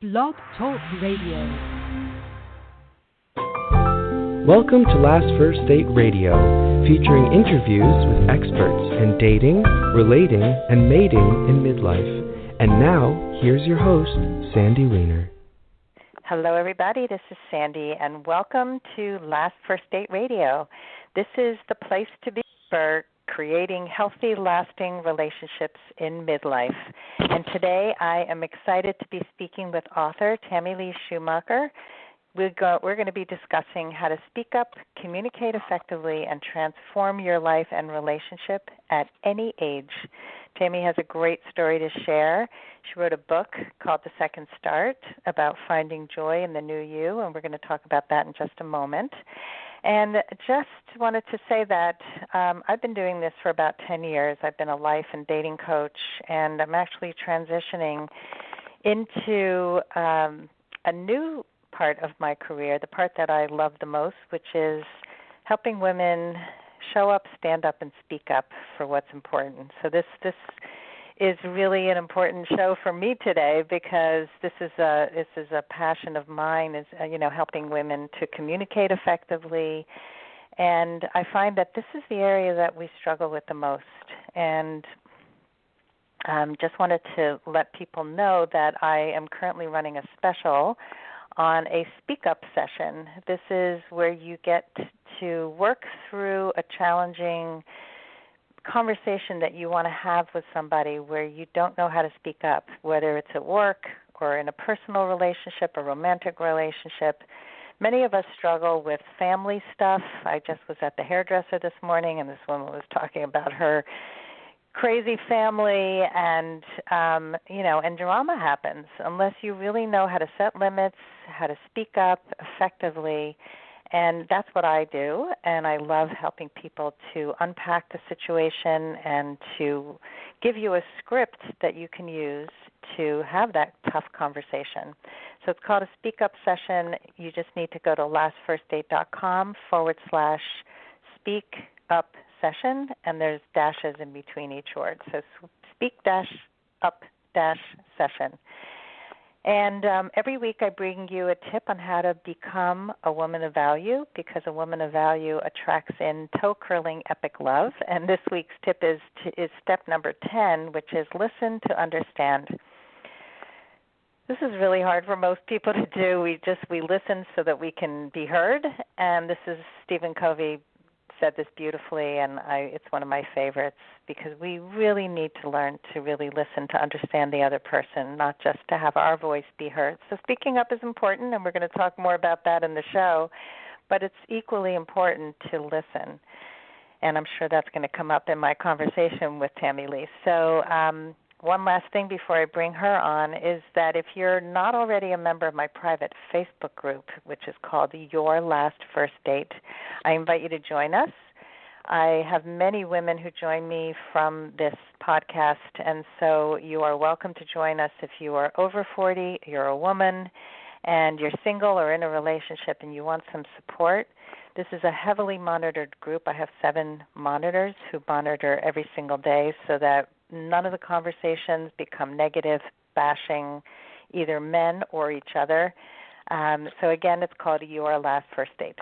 Blog Talk Radio. Welcome to Last First Date Radio, featuring interviews with experts in dating, relating, and mating in midlife. And now, here's your host, Sandy Weiner. Hello, everybody. This is Sandy, and welcome to Last First Date Radio. This is the place to be for creating healthy, lasting relationships in midlife. And today I am excited to be speaking with author Tammy Lee Schumacher. We're going to be discussing how to speak up, communicate effectively, and transform your life and relationship at any age. Tammy has a great story to share. She wrote a book called The Second Start about finding joy in the new you, and we're going to talk about that in just a moment. And just wanted to say that I've been doing this for about 10 years. I've been a life and dating coach, and I'm actually transitioning into a new part of my career, the part that I love the most, which is helping women show up, stand up, and speak up for what's important. So this is really an important show for me today because this is a passion of mine, is helping women to communicate effectively. And I find that this is the area that we struggle with the most. And just wanted to let people know that I am currently running a special on a speak up session. This is where you get to work through a challenging conversation that you want to have with somebody where you don't know how to speak up, whether it's at work or in a personal relationship, a romantic relationship. Many of us struggle with family stuff. I just was at the hairdresser this morning, and this woman was talking about her crazy family, and and drama happens unless you really know how to set limits, how to speak up effectively. And that's what I do, and I love helping people to unpack the situation and to give you a script that you can use to have that tough conversation. So it's called a Speak Up Session. You just need to go to lastfirstdate.com/speak up session, and there's dashes in between each word. So speak-up-session. And every week I bring you a tip on how to become a woman of value, because a woman of value attracts in toe-curling epic love. And this week's tip is step number 10, which is listen to understand. This is really hard for most people to do. We listen so that we can be heard. And this is Stephen Covey said this beautifully, and it's one of my favorites, because we really need to learn to really listen to understand the other person, not just to have our voice be heard. So speaking up is important, and we're going to talk more about that in the show, but it's equally important to listen, and I'm sure that's going to come up in my conversation with Tammy Lee. So one last thing before I bring her on is that if you're not already a member of my private Facebook group, which is called Your Last First Date, I invite you to join us. I have many women who join me from this podcast, and so you are welcome to join us if you are over 40, you're a woman, and you're single or in a relationship and you want some support. This is a heavily monitored group. I have 7 monitors who monitor every single day so that none of the conversations become negative, bashing either men or each other. So again, it's called Your Last First Date.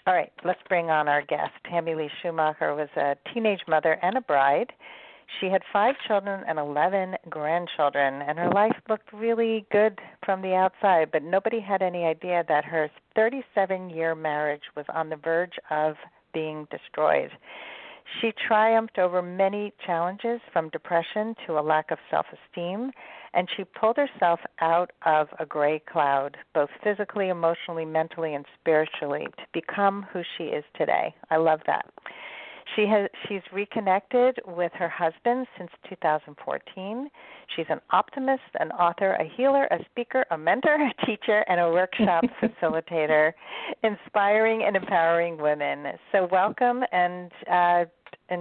All right, let's bring on our guest. Tammy Lee Schumacher was a teenage mother and a bride. She had 5 children and 11 grandchildren, and her life looked really good from the outside, but nobody had any idea that her 37-year marriage was on the verge of being destroyed. She triumphed over many challenges, from depression to a lack of self-esteem, and she pulled herself out of a gray cloud, both physically, emotionally, mentally, and spiritually, to become who she is today. I love that. She's reconnected with her husband since 2014. She's an optimist, an author, a healer, a speaker, a mentor, a teacher, and a workshop facilitator, inspiring and empowering women. So welcome, and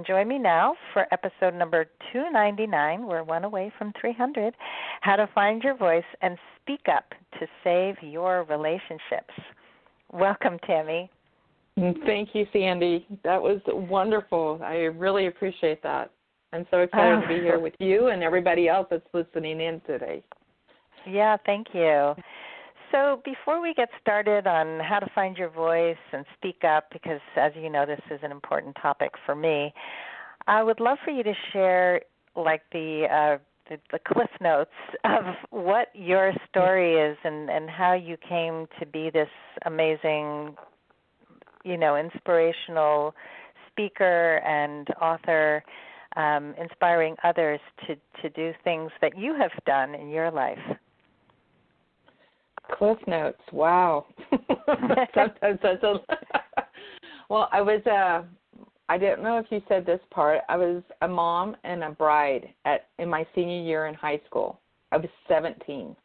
join me now for episode number 299. We're one away from 300. How to find your voice and speak up to save your relationships. Welcome, Tammy. Thank you, Sandy. That was wonderful. I really appreciate that. I'm so excited to be here with you and everybody else that's listening in today. Yeah, thank you. So before we get started on how to find your voice and speak up, because as you know, this is an important topic for me, I would love for you to share like the cliff notes of what your story is and how you came to be this amazing, inspirational speaker and author, inspiring others to do things that you have done in your life. Cliff notes. Wow. Sometimes that's a well, I didn't know if you said this part. I was a mom and a bride in my senior year in high school. I was 17.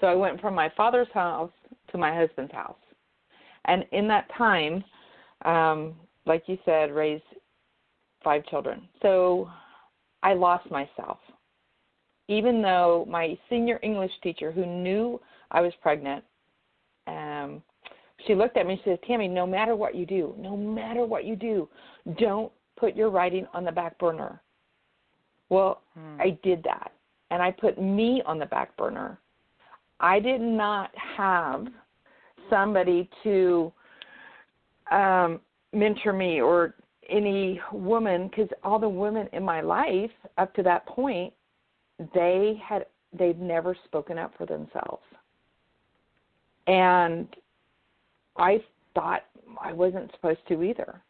So I went from my father's house to my husband's house. And in that time, like you said, raised 5 children. So I lost myself. Even though my senior English teacher, who knew I was pregnant, she looked at me and said, Tammy, no matter what you do, don't put your writing on the back burner. Well, I did that, and I put me on the back burner. I did not have somebody to mentor me or any woman, because all the women in my life up to that point, they'd never spoken up for themselves. And I thought I wasn't supposed to either.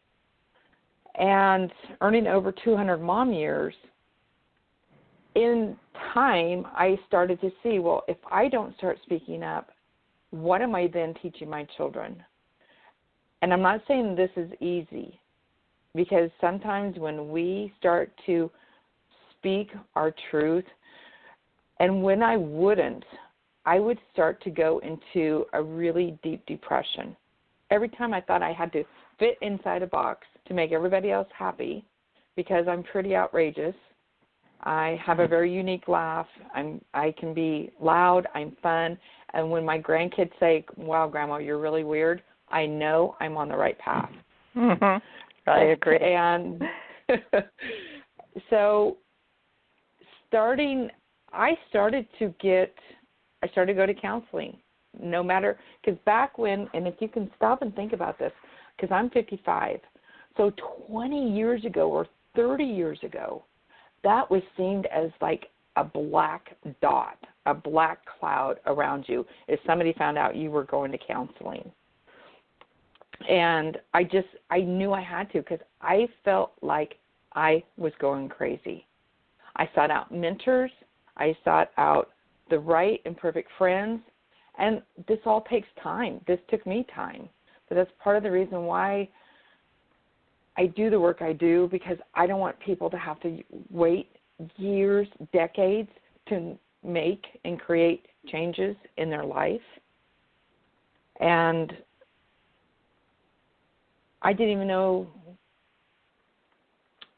And earning over 200 mom years, in time, I started to see, well, if I don't start speaking up, what am I then teaching my children? And I'm not saying this is easy, because sometimes when we start to speak our truth, and when I would start to go into a really deep depression. Every time I thought I had to fit inside a box to make everybody else happy, because I'm pretty outrageous. I have a very unique laugh. I can be loud. I'm fun. And when my grandkids say, wow, Grandma, you're really weird, I know I'm on the right path. Mm-hmm. I agree. And so I started to go to counseling, no matter, because back when, and if you can stop and think about this, because I'm 55, so 20 years ago or 30 years ago, that was seen as like a black dot, a black cloud around you if somebody found out you were going to counseling. And I knew I had to, because I felt like I was going crazy. I sought out mentors. I sought out the right and perfect friends. And this all takes time. This took me time. But that's part of the reason why I do the work I do, because I don't want people to have to wait years, decades to make and create changes in their life. And I didn't even know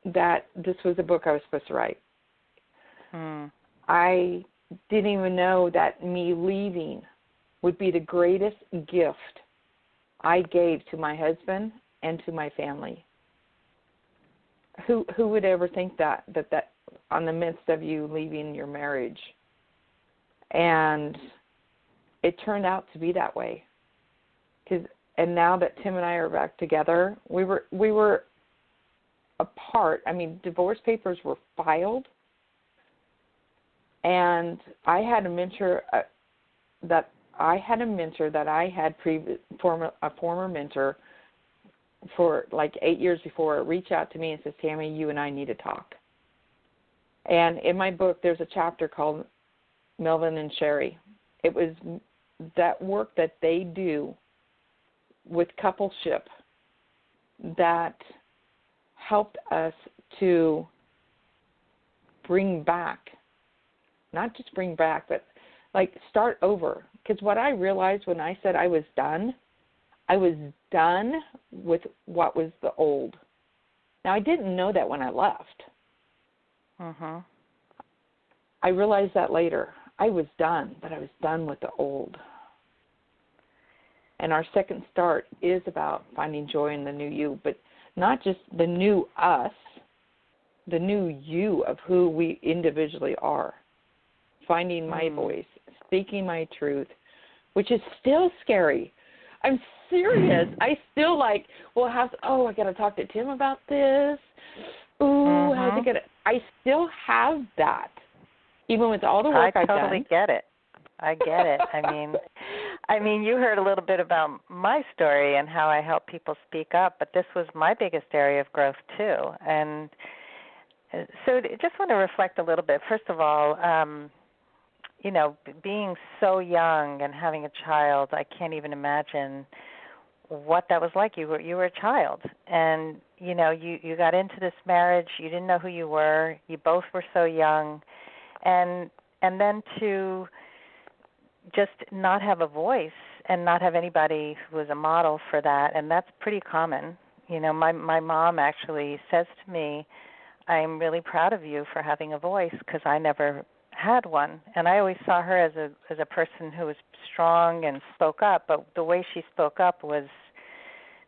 that this was a book I was supposed to write. I didn't even know that me leaving would be the greatest gift I gave to my husband and to my family. Who would ever think that on the midst of you leaving your marriage? And it turned out to be that way. And now that Tim and I are back together, we were apart. I mean, divorce papers were filed, and I had a mentor that I had a former mentor for like 8 years before, reach out to me and says, Tammy, you and I need to talk. And in my book, there's a chapter called Melvin and Sherry. It was that work that they do with coupleship that helped us to bring back, not just bring back, but like start over. Because what I realized when I said I was done with what was the old. Now, I didn't know that when I left. I realized that later. I was done, but I was done with the old. And our second start is about finding joy in the new you, but not just the new us, the new you of who we individually are. Finding my voice, speaking my truth, which is still scary. I'm serious. I still I got to talk to Tim about this. Ooh, how's it going to, I still have that, even with all the work I've done. I totally get it. I get it. I mean, you heard a little bit about my story and how I help people speak up, but this was my biggest area of growth too. And so I just want to reflect a little bit. First of all, being so young and having a child, I can't even imagine what that was like. You were a child, and you got into this marriage. You didn't know who you were. You both were so young, and then to just not have a voice and not have anybody who was a model for that, and that's pretty common. My mom actually says to me, "I'm really proud of you for having a voice because I never had one." And I always saw her as a person who was strong and spoke up, but the way she spoke up was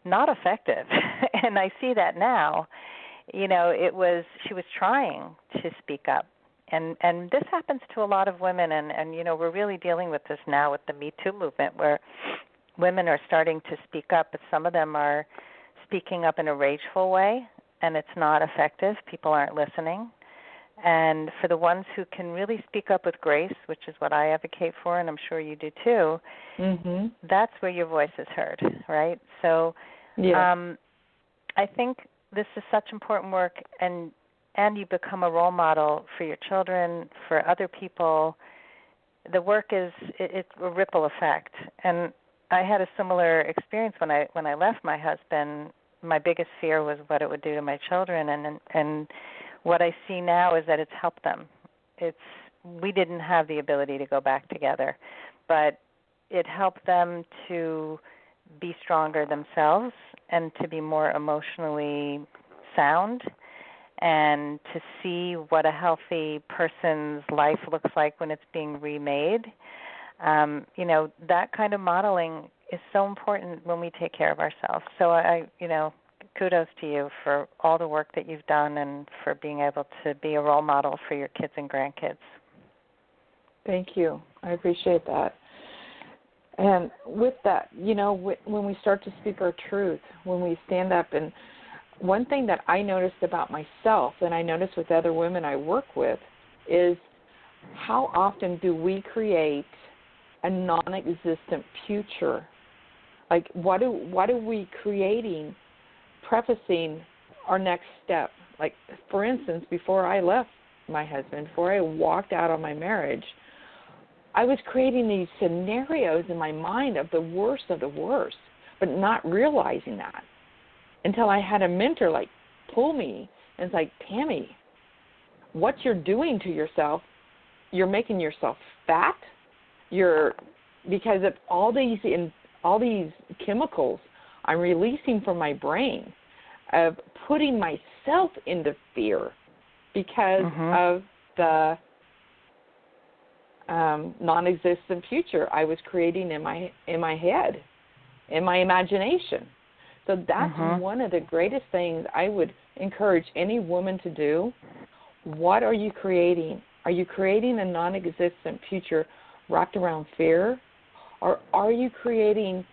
not effective. And I see that now. She was trying to speak up. And this happens to a lot of women, and we're really dealing with this now with the Me Too movement, where women are starting to speak up, but some of them are speaking up in a rageful way, and it's not effective. People aren't listening. And for the ones who can really speak up with grace, which is what I advocate for, and I'm sure you do too, that's where your voice is heard, right? So I think this is such important work, and you become a role model for your children, for other people. The work it's a ripple effect. And I had a similar experience when I left my husband. My biggest fear was what it would do to my children, and what I see now is that it's helped them. We didn't have the ability to go back together, but it helped them to be stronger themselves and to be more emotionally sound and to see what a healthy person's life looks like when it's being remade. That kind of modeling is so important when we take care of ourselves. So I kudos to you for all the work that you've done and for being able to be a role model for your kids and grandkids. Thank you. I appreciate that. And with that, when we start to speak our truth, when we stand up, and one thing that I noticed about myself and I notice with other women I work with is how often do we create a non-existent future? Like what are we creating, prefacing our next step? Like, for instance, before I left my husband, before I walked out on my marriage, I was creating these scenarios in my mind of the worst, but not realizing that until I had a mentor pull me and it's like, Tammy, what you're doing to yourself, you're making yourself fat. Because of all these chemicals I'm releasing from my brain of putting myself into fear because of the non-existent future I was creating in my head, in my imagination. So that's one of the greatest things I would encourage any woman to do. What are you creating? Are you creating a non-existent future wrapped around fear? Or are you creating,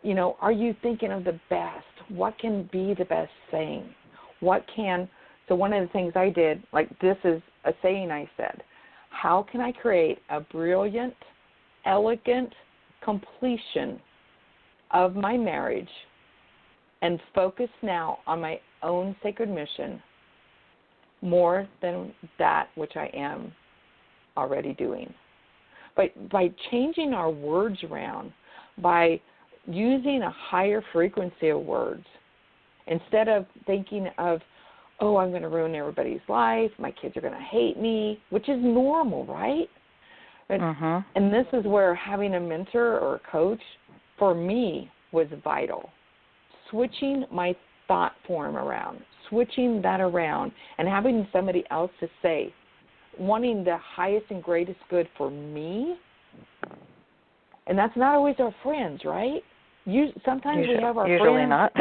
are you thinking of the best? What can be the best thing? So one of the things I did, this is a saying I said, how can I create a brilliant, elegant completion of my marriage and focus now on my own sacred mission more than that which I am already doing? By changing our words around, by using a higher frequency of words, instead of thinking of, oh, I'm going to ruin everybody's life, my kids are going to hate me, which is normal, right? And this is where having a mentor or a coach, for me, was vital. Switching my thought form around, switching that around, and having somebody else to say, wanting the highest and greatest good for me. And that's not always our friends, right? Sometimes we have our friends. Usually not.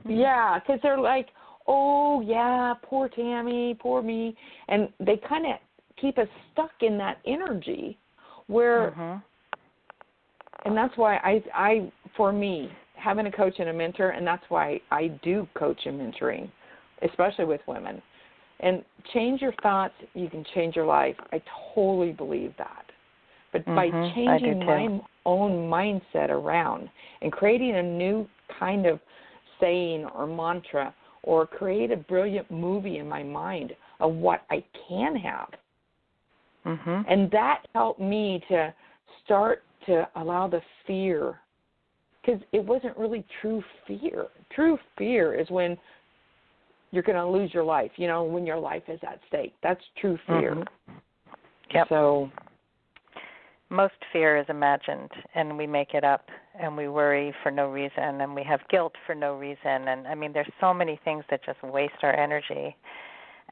Yeah, because they're like, oh, yeah, poor Tammy, poor me. And they kind of keep us stuck in that energy where, Mm-hmm. and that's why I, for me, having a coach and a mentor, and that's why I do coach and mentoring, especially with women. And change your thoughts, you can change your life. I totally believe that. But by changing my own mindset around and creating a new kind of saying or mantra, or create a brilliant movie in my mind of what I can have. Mm-hmm. And that helped me to start to allow the fear, because it wasn't really true fear. True fear is when you're going to lose your life, you know, when your life is at stake. That's true fear. Mm-hmm. Yep. So most fear is imagined, and we make it up, and we worry for no reason, and we have guilt for no reason. And, I mean, there's so many things that just waste our energy.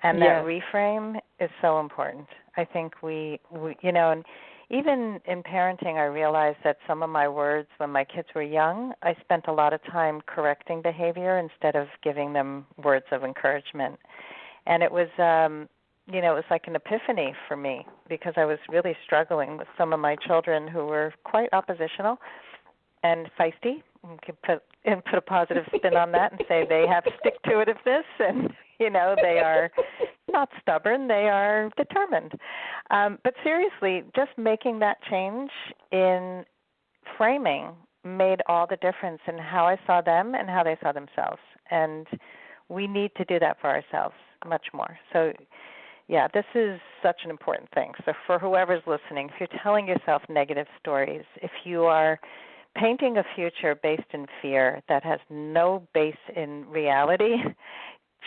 And that reframe is so important. I think we, you know, and even in parenting, I realized that some of my words when my kids were young, I spent a lot of time correcting behavior instead of giving them words of encouragement. And it was, you know, it was like an epiphany for me, because I was really struggling with some of my children who were quite oppositional and feisty. You could put a positive spin on that and say they have stick-to-itiveness, and, you know, they are not stubborn, they are determined. But seriously, just making that change in framing made all the difference in how I saw them and how they saw themselves. And we need to do that for ourselves much more. So, yeah, this is such an important thing. So for whoever's listening, if you're telling yourself negative stories, if you are painting a future based in fear that has no base in reality,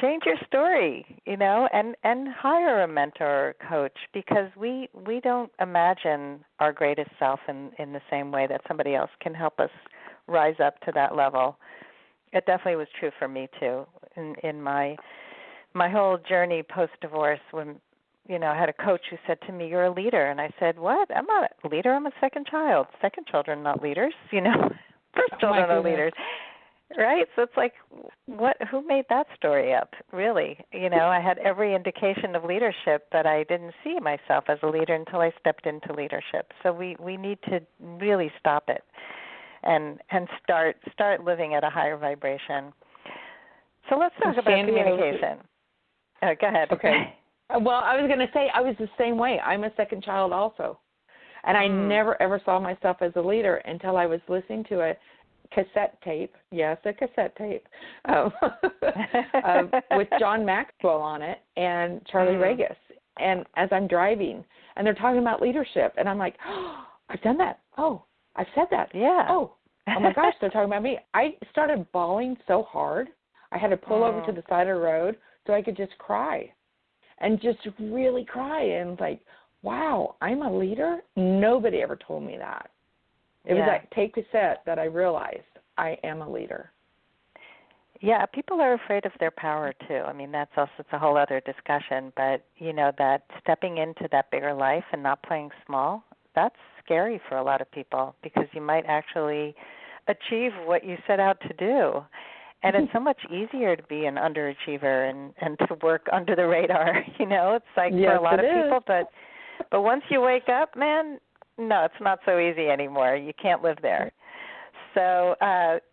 change your story, you know, and hire a mentor or coach, because we don't imagine our greatest self in the same way that somebody else can help us rise up to that level. It definitely was true for me too in my whole journey post-divorce, when, you know, I had a coach who said to me, "You're a leader." And I said, "What? I'm not a leader. I'm a second child. Second children, not leaders, you know. First children are leaders." Right? So it's like, who made that story up, really? You know, I had every indication of leadership, but I didn't see myself as a leader until I stepped into leadership. So we need to really stop it and start living at a higher vibration. So let's talk about communication. Go ahead. Okay. Well, I was going to say I was the same way. I'm a second child also. And I never, ever saw myself as a leader until I was listening to a cassette tape, yes, a cassette tape, with John Maxwell on it and Charlie Regis. And as I'm driving, and they're talking about leadership, and I'm like, oh, I've done that. Oh, I've said that. Yeah. Oh my gosh, they're talking about me. I started bawling so hard, I had to pull over to the side of the road so I could just cry. And just really cry, and like, wow, I'm a leader? Nobody ever told me that. It was that tape cassette that I realized I am a leader. Yeah, people are afraid of their power too. I mean, it's a whole other discussion, but, you know, that stepping into that bigger life and not playing small, that's scary for a lot of people, because you might actually achieve what you set out to do. And it's so much easier to be an underachiever and to work under the radar, you know. It's like for a lot of people, but once you wake up, man, no, it's not so easy anymore. You can't live there. So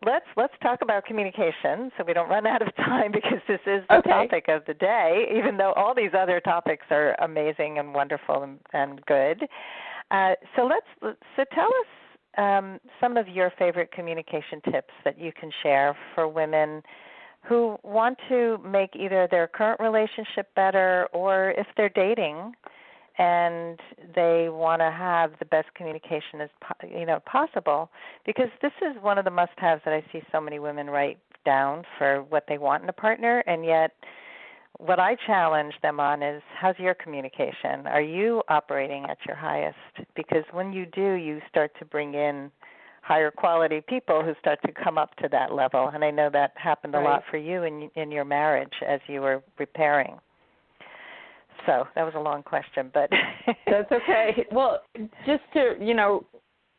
let's talk about communication so we don't run out of time, because this is the topic of the day, even though all these other topics are amazing and wonderful and good. So tell us some of your favorite communication tips that you can share for women who want to make either their current relationship better, or if they're dating and they want to have the best communication as possible, because this is one of the must-haves that I see so many women write down for what they want in a partner, and yet what I challenge them on is, how's your communication? Are you operating at your highest? Because when you do, you start to bring in higher quality people who start to come up to that level. And I know that happened a lot for you in your marriage as you were repairing. So that was a long question, but that's okay. Well, just to,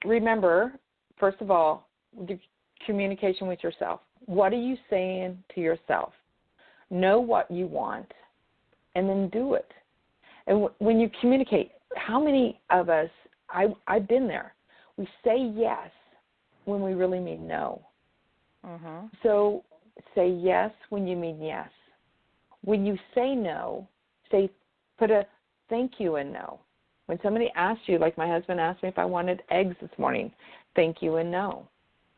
remember, first of all, the communication with yourself. What are you saying to yourself? Know what you want, and then do it. And when you communicate, how many of us I've been there. We say yes when we really mean no. Mm-hmm. So say yes when you mean yes. When you say no, put a thank you in no. When somebody asks you, like my husband asked me if I wanted eggs this morning, thank you and no.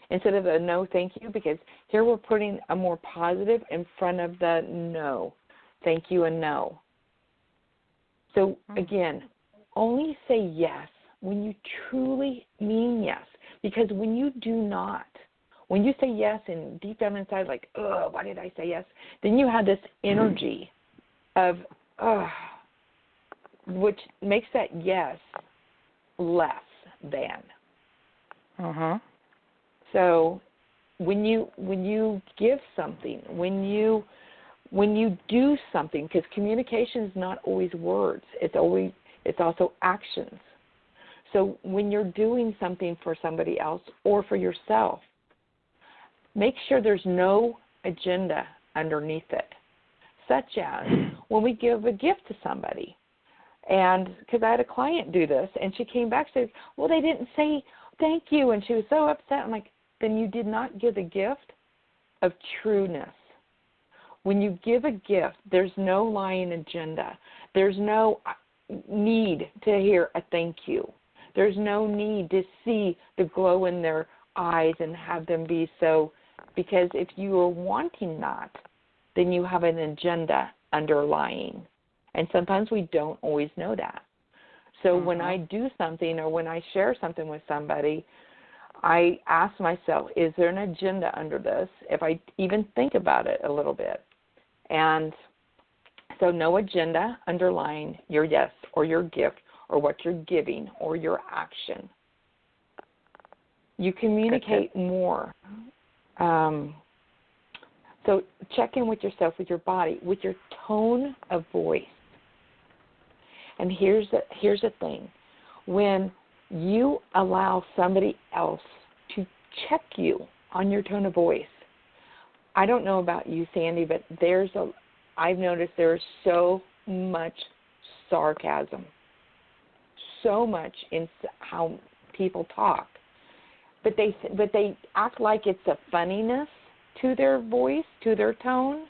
Instead of a no thank you, because here we're putting a more positive in front of the no. Thank you and no. So again, only say yes when you truly mean yes. Because when you do not, when you say yes and deep down inside like, oh, why did I say yes? Then you have this energy of, which makes that yes less than. Mm-hmm. So when you give something, when you do something, because communication is not always words, it's also actions. So when you're doing something for somebody else or for yourself, make sure there's no agenda underneath it, such as when we give a gift to somebody. And because I had a client do this, and she came back and said, well, they didn't say thank you, and she was so upset. I'm like, then you did not give the gift of trueness. When you give a gift, there's no lying agenda. There's no need to hear a thank you. There's no need to see the glow in their eyes and have them be so, because if you are wanting that, then you have an agenda underlying. And sometimes we don't always know that. So when I do something or when I share something with somebody, I ask myself, is there an agenda under this, if I even think about it a little bit? And so no agenda underlying your yes or your gift or what you're giving or your action. You communicate more. So check in with yourself, with your body, with your tone of voice. And here's the thing. When you allow somebody else to check you on your tone of voice, I don't know about you, Sandy, but I've noticed there's so much sarcasm, so much in how people talk, but they act like it's a funniness to their voice, to their tone.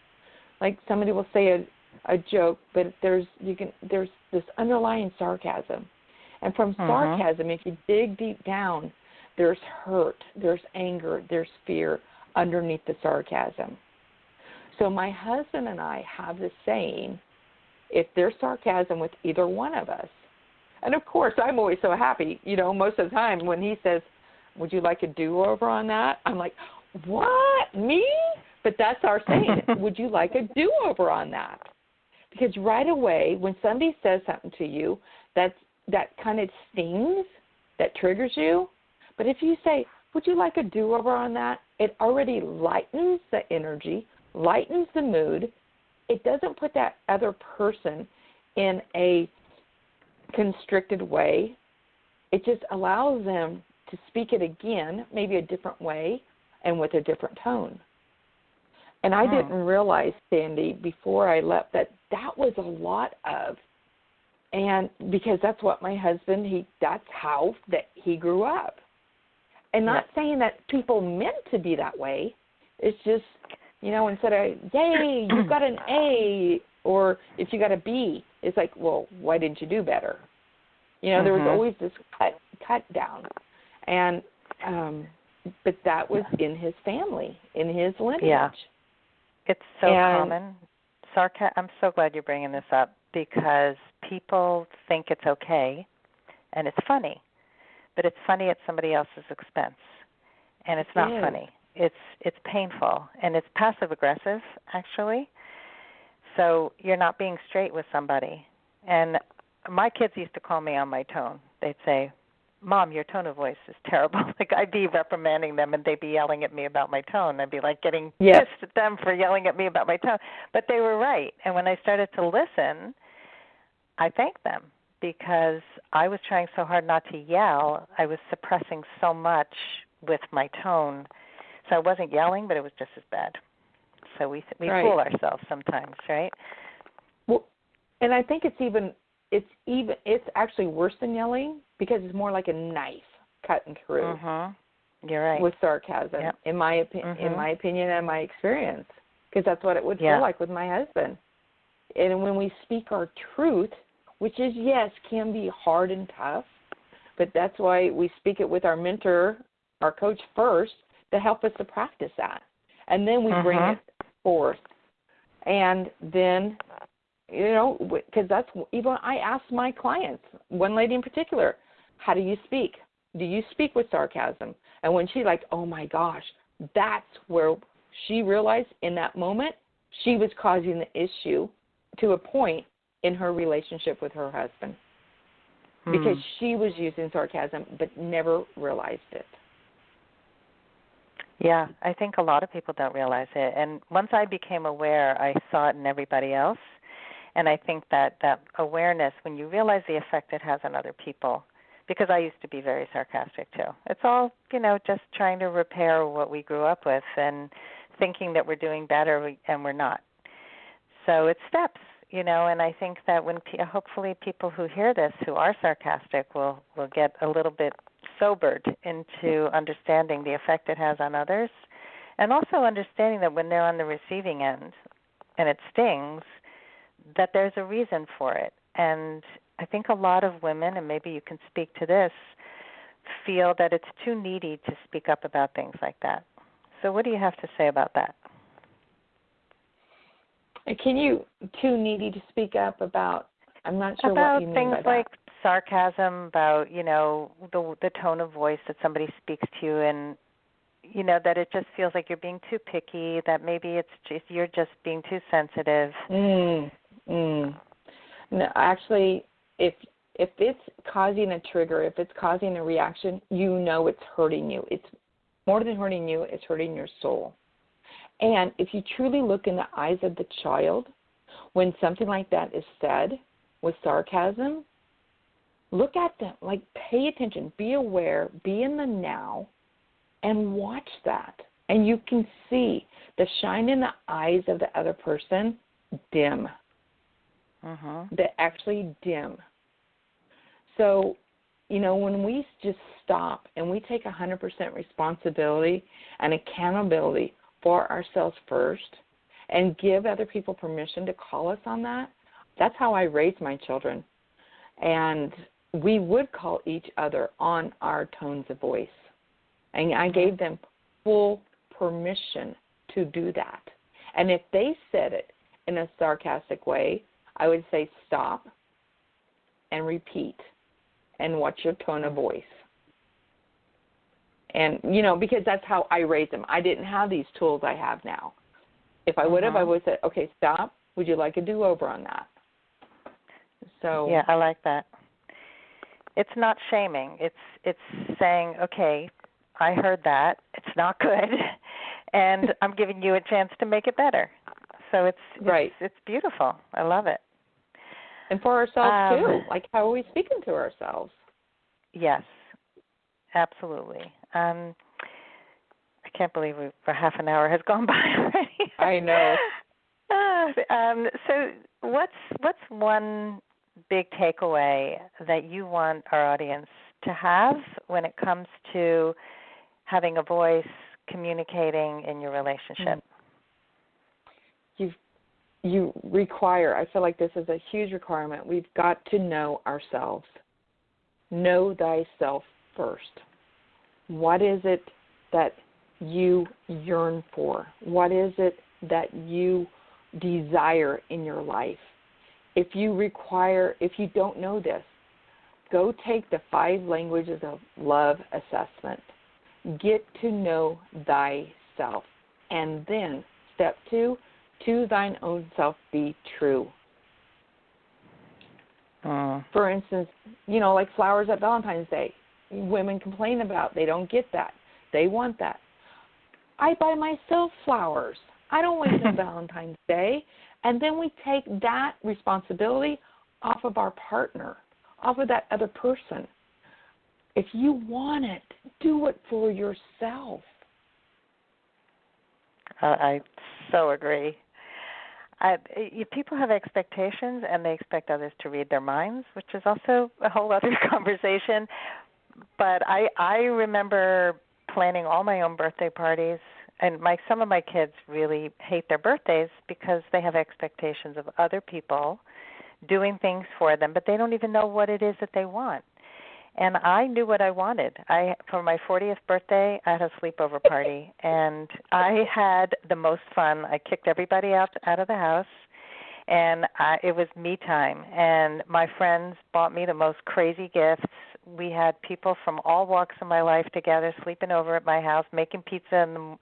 Like somebody will say a joke, but there's this underlying sarcasm. And from sarcasm, if you dig deep down, there's hurt, there's anger, there's fear underneath the sarcasm. So my husband and I have this saying, if there's sarcasm with either one of us, and of course I'm always so happy, most of the time when he says, would you like a do-over on that? I'm like, what, me? But that's our saying, would you like a do-over on that? Because right away, when somebody says something to you that kind of stings, that triggers you, but if you say, would you like a do-over on that? It already lightens the energy, lightens the mood. It doesn't put that other person in a constricted way. It just allows them to speak it again, maybe a different way and with a different tone. And I didn't realize, Sandy, before I left, that was a lot of, and because that's what my husband, that's how that he grew up. And not saying that people meant to be that way. It's just, instead of, yay, you got an A, or if you got a B, it's like, well, why didn't you do better? There was always this cut down. And, but that was in his family, in his lineage. Yeah. It's so common. I'm so glad you're bringing this up, because people think it's okay and it's funny, but it's funny at somebody else's expense, and it's not funny. It's painful, and it's passive aggressive actually. So you're not being straight with somebody. And my kids used to call me on my tone. They'd say, Mom, your tone of voice is terrible. Like I'd be reprimanding them and they'd be yelling at me about my tone. I'd be like getting pissed at them for yelling at me about my tone. But they were right. And when I started to listen, I thanked them, because I was trying so hard not to yell. I was suppressing so much with my tone. So I wasn't yelling, but it was just as bad. So we fool ourselves sometimes, right? Well, and I think it's even it's actually worse than yelling because it's more like a knife cutting through. You're right. With sarcasm, in my opinion and my experience, because that's what it would feel like with my husband. And when we speak our truth, which is, yes, can be hard and tough, but that's why we speak it with our mentor, our coach first, to help us to practice that. And then we bring it forth. And then, because that's, even I ask my clients, one lady in particular, how do you speak? Do you speak with sarcasm? And when she oh my gosh, that's where she realized in that moment she was causing the issue to a point in her relationship with her husband because she was using sarcasm but never realized it. Yeah, I think a lot of people don't realize it. And once I became aware, I saw it in everybody else. And I think that awareness, when you realize the effect it has on other people, because I used to be very sarcastic too. It's all, just trying to repair what we grew up with and thinking that we're doing better and we're not. So it's steps, and I think that when hopefully people who hear this who are sarcastic will get a little bit sobered into understanding the effect it has on others, and also understanding that when they're on the receiving end and it stings, that there's a reason for it. And I think a lot of women, and maybe you can speak to this, feel that it's too needy to speak up about things like that. So what do you have to say about that? Too needy to speak up about, I'm not sure about what you mean things by that. like sarcasm, about, the tone of voice that somebody speaks to you, and, that it just feels like you're being too picky, that maybe you're just being too sensitive. No, actually, if it's causing a trigger, if it's causing a reaction, it's hurting you. It's more than hurting you, it's hurting your soul. And if you truly look in the eyes of the child, when something like that is said with sarcasm, look at them, pay attention, be aware, be in the now, and watch that. And you can see the shine in the eyes of the other person dim. They actually dim. So, when we just stop and we take 100% responsibility and accountability for ourselves first and give other people permission to call us on that, that's how I raised my children. And we would call each other on our tones of voice. And I gave them full permission to do that. And if they said it in a sarcastic way, I would say stop and repeat and watch your tone of voice. And, because that's how I raised them. I didn't have these tools I have now. If I would have, I would have said, okay, stop. Would you like a do-over on that? So yeah, I like that. It's not shaming. It's saying, okay, I heard that. It's not good, and I'm giving you a chance to make it better. So it's beautiful. I love it. And for ourselves, too. How are we speaking to ourselves? Yes, absolutely. I can't believe half an hour has gone by already. I know. So what's one big takeaway that you want our audience to have when it comes to having a voice, communicating in your relationship? You require, I feel like this is a huge requirement, we've got to know ourselves. Know thyself first. What is it that you yearn for? What is it that you desire in your life? If you don't know this, go take the 5 languages of love assessment. Get to know thyself. And then, step 2, to thine own self be true. For instance, like flowers at Valentine's Day. Women complain about they don't get that. They want that. I buy myself flowers. I don't wait until Valentine's Day. And then we take that responsibility off of our partner, off of that other person. If you want it, do it for yourself. I so agree. People have expectations, and they expect others to read their minds, which is also a whole other conversation. But I remember planning all my own birthday parties, and some of my kids really hate their birthdays because they have expectations of other people doing things for them, but they don't even know what it is that they want. And I knew what I wanted. For my 40th birthday, I had a sleepover party, and I had the most fun. I kicked everybody out of the house, and it was me time. And my friends bought me the most crazy gifts. We had people from all walks of my life together, sleeping over at my house, making pizza, and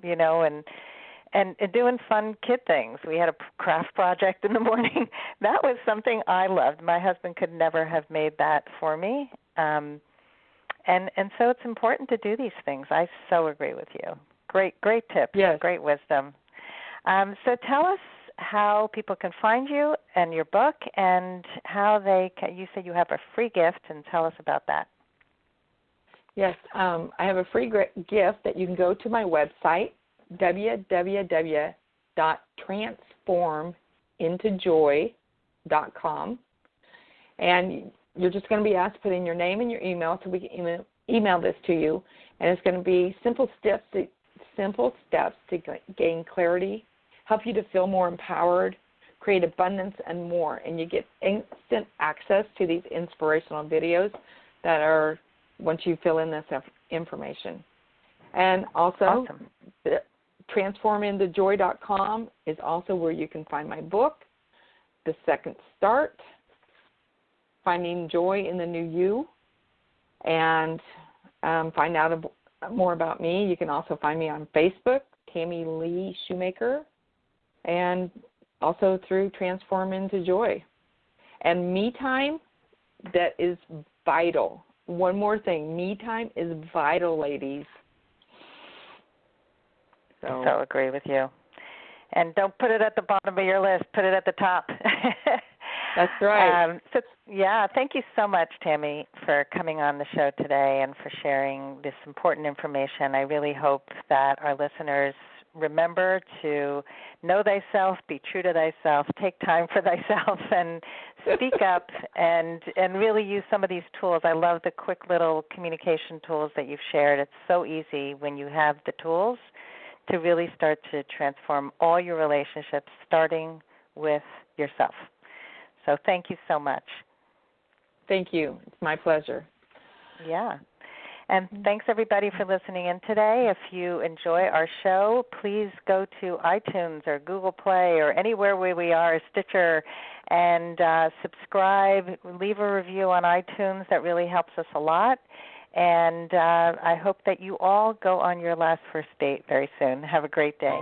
doing fun kid things. We had a craft project in the morning. That was something I loved. My husband could never have made that for me. And so it's important to do these things. I so agree with you. Great tips. Yes. Great wisdom. So tell us how people can find you and your book, and how you said you have a free gift, and tell us about that. Yes, I have a free gift that you can go to my website, www.transformintojoy.com, and you're just going to be asked to put in your name and your email so we can email this to you, and it's going to be simple steps to gain clarity, help you to feel more empowered, create abundance, and more. And you get instant access to these inspirational videos that are once you fill in this information. And also, awesome. transformintojoy.com is also where you can find my book, The Second Start, Finding Joy in the New You, and find out more about me. You can also find me on Facebook, Tammy Lee Schumacher, and also through Transform Into Joy. And me time, that is vital. One more thing, me time is vital, ladies. So agree with you. And don't put it at the bottom of your list. Put it at the top. That's right. Thank you so much, Tammy, for coming on the show today and for sharing this important information. I really hope that our listeners remember to know thyself, be true to thyself, take time for thyself, and speak up and really use some of these tools. I love the quick little communication tools that you've shared. It's so easy when you have the tools to really start to transform all your relationships, starting with yourself. So thank you so much. Thank you. It's my pleasure. Yeah. And thanks, everybody, for listening in today. If you enjoy our show, please go to iTunes or Google Play or anywhere where we are, Stitcher, and subscribe, leave a review on iTunes. That really helps us a lot. And I hope that you all go on your last first date very soon. Have a great day.